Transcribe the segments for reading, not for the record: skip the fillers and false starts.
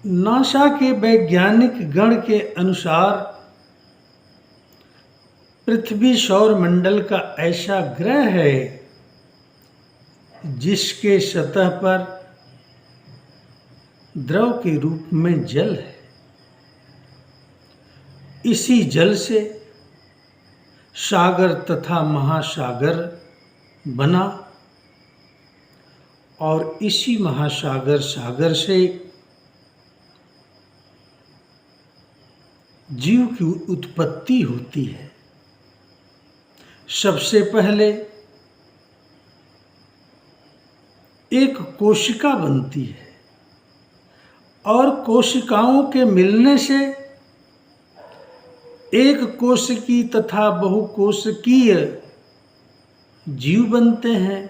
NASA के वैज्ञानिक गण के अनुसार पृथ्वी सौर मंडल का ऐसा ग्रह है जिसके सतह पर द्रव के रूप में जल है। इसी जल से सागर तथा महासागर बना और इसी महासागर सागर से जीव की उत्पत्ति होती है। सबसे पहले एक कोशिका बनती है और कोशिकाओं के मिलने से एक कोशिकी तथा बहुकोशिकीय जीव बनते हैं।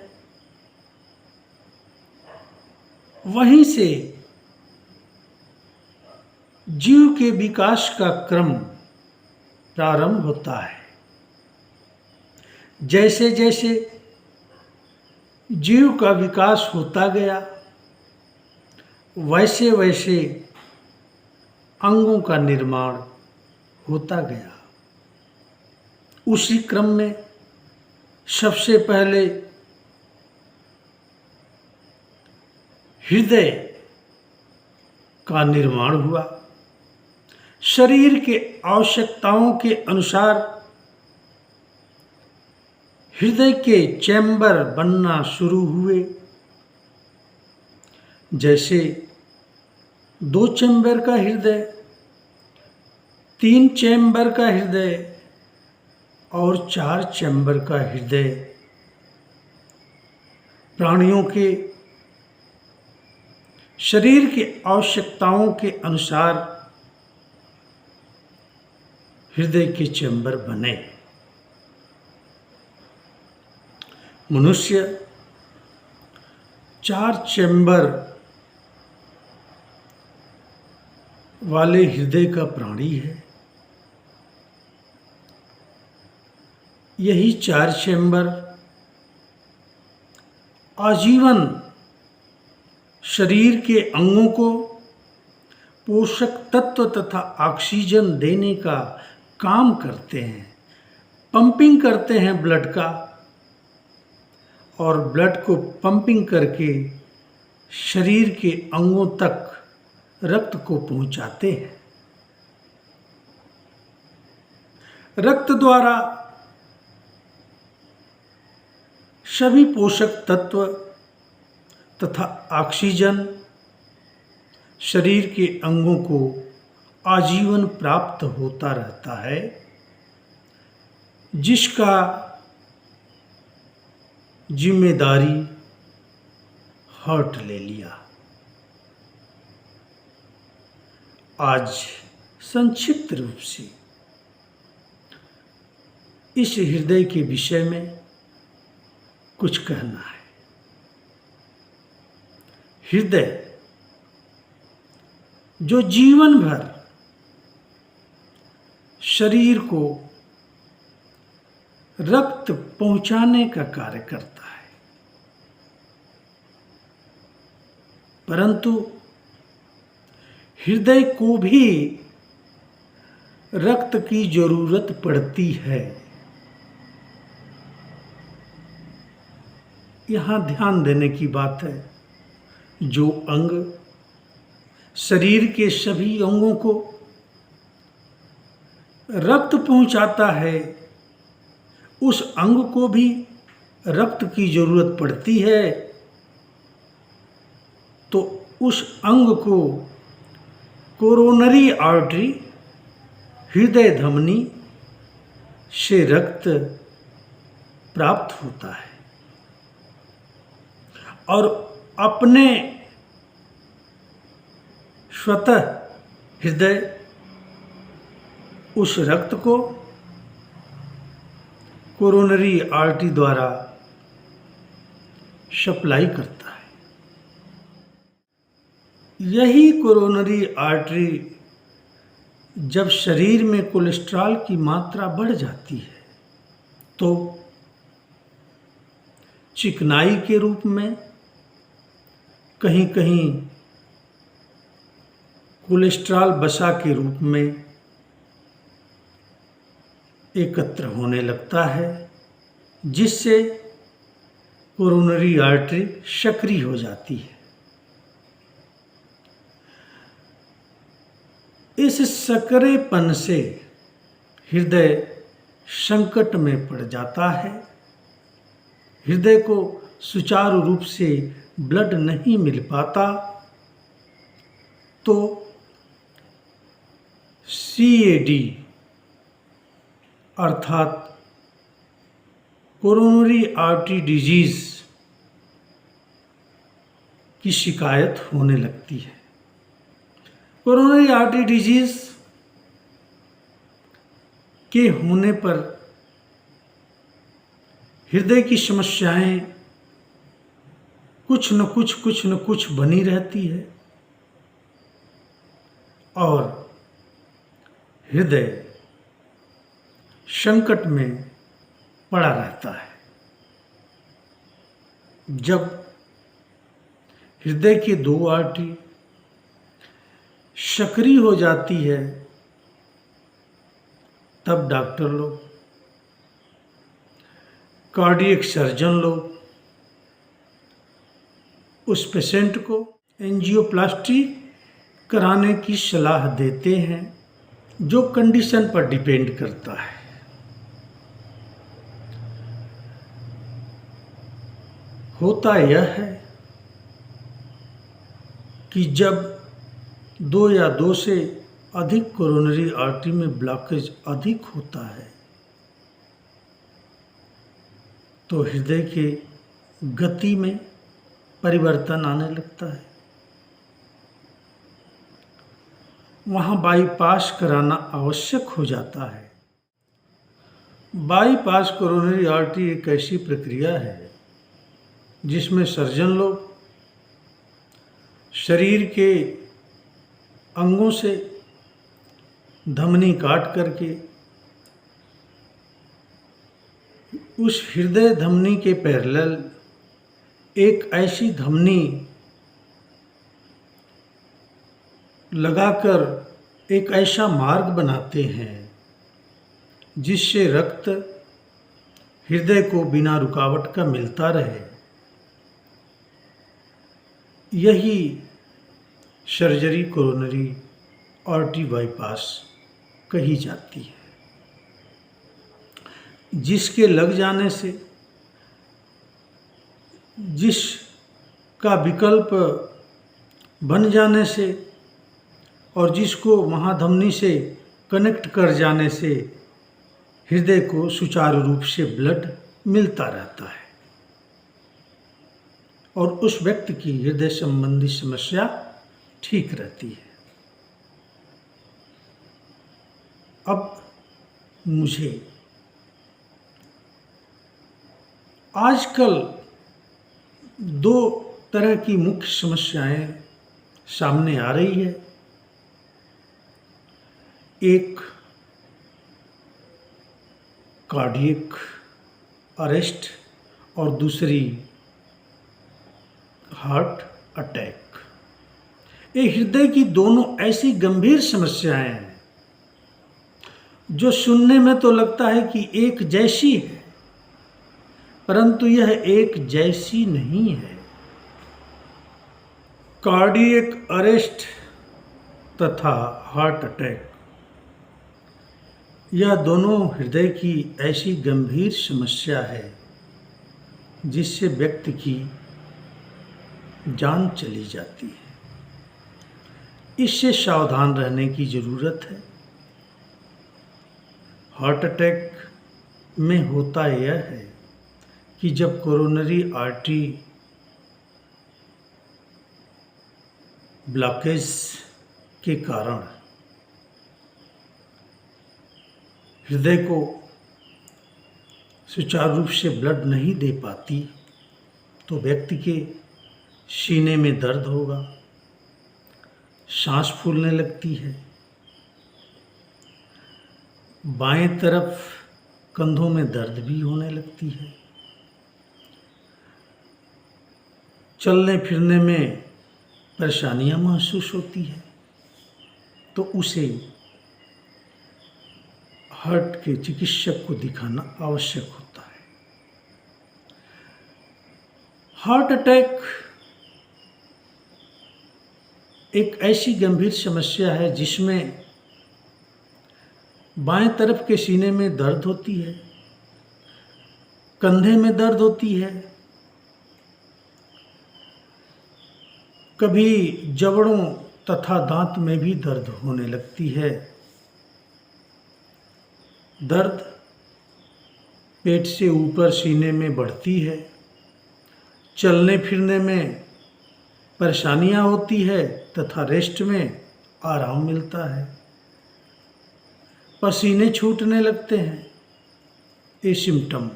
वहीं से जीव के विकास का क्रम प्रारंभ होता है। जैसे जैसे जीव का विकास होता गया वैसे वैसे अंगों का निर्माण होता गया। उसी क्रम में सबसे पहले हृदय का निर्माण हुआ। शरीर के आवश्यकताओं के अनुसार हृदय के चैम्बर बनना शुरू हुए। जैसे 2 चैम्बर का हृदय, 3 चैम्बर का हृदय और 4 चैम्बर का हृदय। प्राणियों के शरीर के आवश्यकताओं के अनुसार हृदय के चैम्बर बने। मनुष्य 4 चैम्बर वाले हृदय का प्राणी है। यही 4 चैम्बर आजीवन शरीर के अंगों को पोषक तत्व तथा ऑक्सीजन देने का काम करते हैं। पंपिंग करते हैं ब्लड का और ब्लड को पंपिंग करके शरीर के अंगों तक रक्त को पहुंचाते हैं। रक्त द्वारा सभी पोषक तत्व तथा ऑक्सीजन शरीर के अंगों को आजीवन प्राप्त होता रहता है, जिसका जिम्मेदारी हार्ट ले लिया। आज संक्षिप्त रूप से इस हृदय के विषय में कुछ कहना है। हृदय जो जीवन भर शरीर को रक्त पहुंचाने का कार्य करता है, परंतु हृदय को भी रक्त की जरूरत पड़ती है। यहाँ ध्यान देने की बात है, जो अंग शरीर के सभी अंगों को रक्त पहुंचाता है, उस अंग को भी रक्त की जरूरत पड़ती है। तो उस अंग को कोरोनरी आर्टरी हृदय धमनी से रक्त प्राप्त होता है और अपने स्वतः हृदय उस रक्त को कोरोनरी आर्टरी द्वारा सप्लाई करता है। यही कोरोनरी आर्टरी जब शरीर में कोलेस्ट्रॉल की मात्रा बढ़ जाती है तो चिकनाई के रूप में कहीं कहीं कोलेस्ट्रॉल वसा के रूप में एकत्र होने लगता है, जिससे कोरोनरी आर्टरी सक्रिय हो जाती है। इस सकरेपन से हृदय संकट में पड़ जाता है। हृदय को सुचारू रूप से ब्लड नहीं मिल पाता तो CAD अर्थात कोरोनरी आर्टरी डिजीज की शिकायत होने लगती है। कोरोनरी आर्टरी डिजीज के होने पर हृदय की समस्याएं कुछ न कुछ बनी रहती है और हृदय संकट में पड़ा रहता है। जब हृदय की 2 आर्टरी सक्रिय हो जाती है तब डॉक्टर लोग, कार्डियक सर्जन लोग उस पेशेंट को एंजियोप्लास्टी कराने की सलाह देते हैं, जो कंडीशन पर डिपेंड करता है। होता यह है कि जब 2 या 2 से अधिक कोरोनरी आर्टरी में ब्लॉकेज अधिक होता है तो हृदय के गति में परिवर्तन आने लगता है। वहाँ बाईपास कराना आवश्यक हो जाता है। बाईपास कोरोनरी आर्टरी एक ऐसी प्रक्रिया है जिसमें सर्जन लोग शरीर के अंगों से धमनी काट करके उस हृदय धमनी के पैरेलल एक ऐसी धमनी लगाकर एक ऐसा मार्ग बनाते हैं जिससे रक्त हृदय को बिना रुकावट का मिलता रहे। यही सर्जरी कोरोनरी आर्टरी बाईपास कही जाती है, जिसके लग जाने से, जिसका विकल्प बन जाने से और जिसको महाधमनी से कनेक्ट कर जाने से हृदय को सुचारू रूप से ब्लड मिलता रहता है और उस व्यक्ति की हृदय संबंधी समस्या ठीक रहती है। अब मुझे आजकल 2 तरह की मुख्य समस्याएं सामने आ रही है। एक कार्डियक अरेस्ट और दूसरी हार्ट अटैक। ये हृदय की दोनों ऐसी गंभीर समस्याएं हैं जो सुनने में तो लगता है कि एक जैसी है, परंतु यह एक जैसी नहीं है। कार्डियक अरेस्ट तथा हार्ट अटैक, यह दोनों हृदय की ऐसी गंभीर समस्या है जिससे व्यक्ति की जान चली जाती है। इससे सावधान रहने की ज़रूरत है। हार्ट अटैक में होता यह है कि जब कोरोनरी आर्टरी ब्लॉकेज के कारण हृदय को सुचारू रूप से ब्लड नहीं दे पाती तो व्यक्ति के सीने में दर्द होगा, सांस फूलने लगती है, बाएं तरफ कंधों में दर्द भी होने लगती है, चलने फिरने में परेशानियां महसूस होती है। तो उसे हार्ट के चिकित्सक को दिखाना आवश्यक होता है। हार्ट अटैक एक ऐसी गंभीर समस्या है जिसमें बाएं तरफ के सीने में दर्द होती है, कंधे में दर्द होती है, कभी जबड़ों तथा दांत में भी दर्द होने लगती है। दर्द पेट से ऊपर सीने में बढ़ती है, चलने फिरने में परेशानियां होती है तथा रेस्ट में आराम मिलता है, पसीने छूटने लगते हैं। ये सिम्टम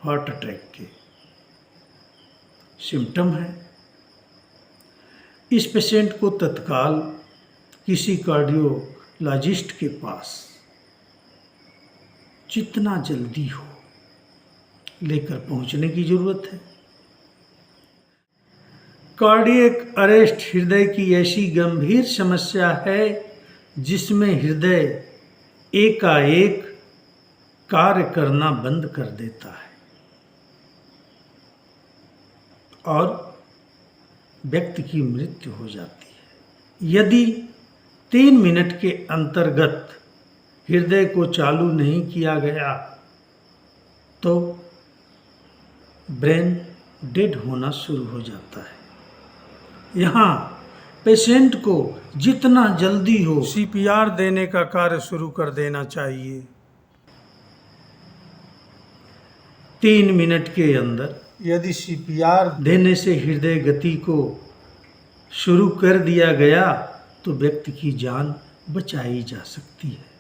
हार्ट अटैक के सिम्टम है। इस पेशेंट को तत्काल किसी कार्डियोलॉजिस्ट के पास जितना जल्दी हो लेकर पहुंचने की जरूरत है। कार्डियक अरेस्ट हृदय की ऐसी गंभीर समस्या है जिसमें हृदय एकाएक कार्य करना बंद कर देता है और व्यक्ति की मृत्यु हो जाती है। यदि 3 मिनट के अंतर्गत हृदय को चालू नहीं किया गया तो ब्रेन डेड होना शुरू हो जाता है। यहाँ पेशेंट को जितना जल्दी हो सीपीआर देने का कार्य शुरू कर देना चाहिए। 3 मिनट के अंदर यदि सीपीआर देने से हृदय गति को शुरू कर दिया गया तो व्यक्ति की जान बचाई जा सकती है।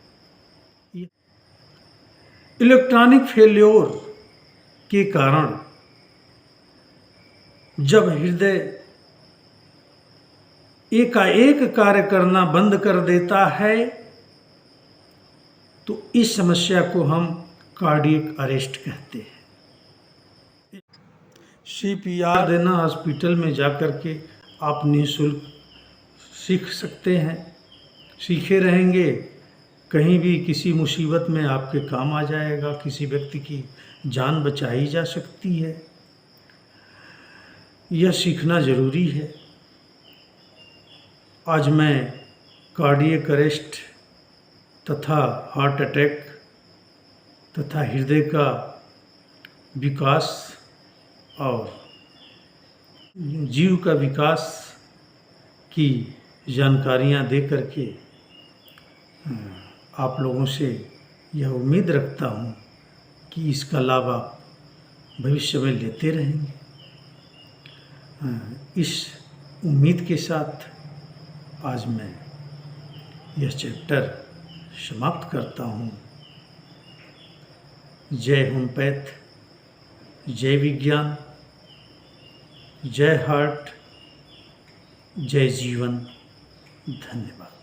इलेक्ट्रॉनिक फेल्योर के कारण जब हृदय एकाएक कार्य करना बंद कर देता है तो इस समस्या को हम कार्डियक अरेस्ट कहते हैं। सीपीआर देना हॉस्पिटल में जाकर के आप निःशुल्क सीख सकते हैं, सीखे रहेंगे। कहीं भी किसी मुसीबत में आपके काम आ जाएगा, किसी व्यक्ति की जान बचाई जा सकती है। यह सीखना ज़रूरी है। आज मैं कार्डियक अरेस्ट तथा हार्ट अटैक तथा हृदय का विकास और जीव का विकास की जानकारियां दे करके आप लोगों से यह उम्मीद रखता हूं कि इसका लाभ आप भविष्य में लेते रहेंगे। इस उम्मीद के साथ आज मैं यह चैप्टर समाप्त करता हूँ। जय होम्योपैथ, जय विज्ञान, जय हार्ट, जय जीवन। धन्यवाद।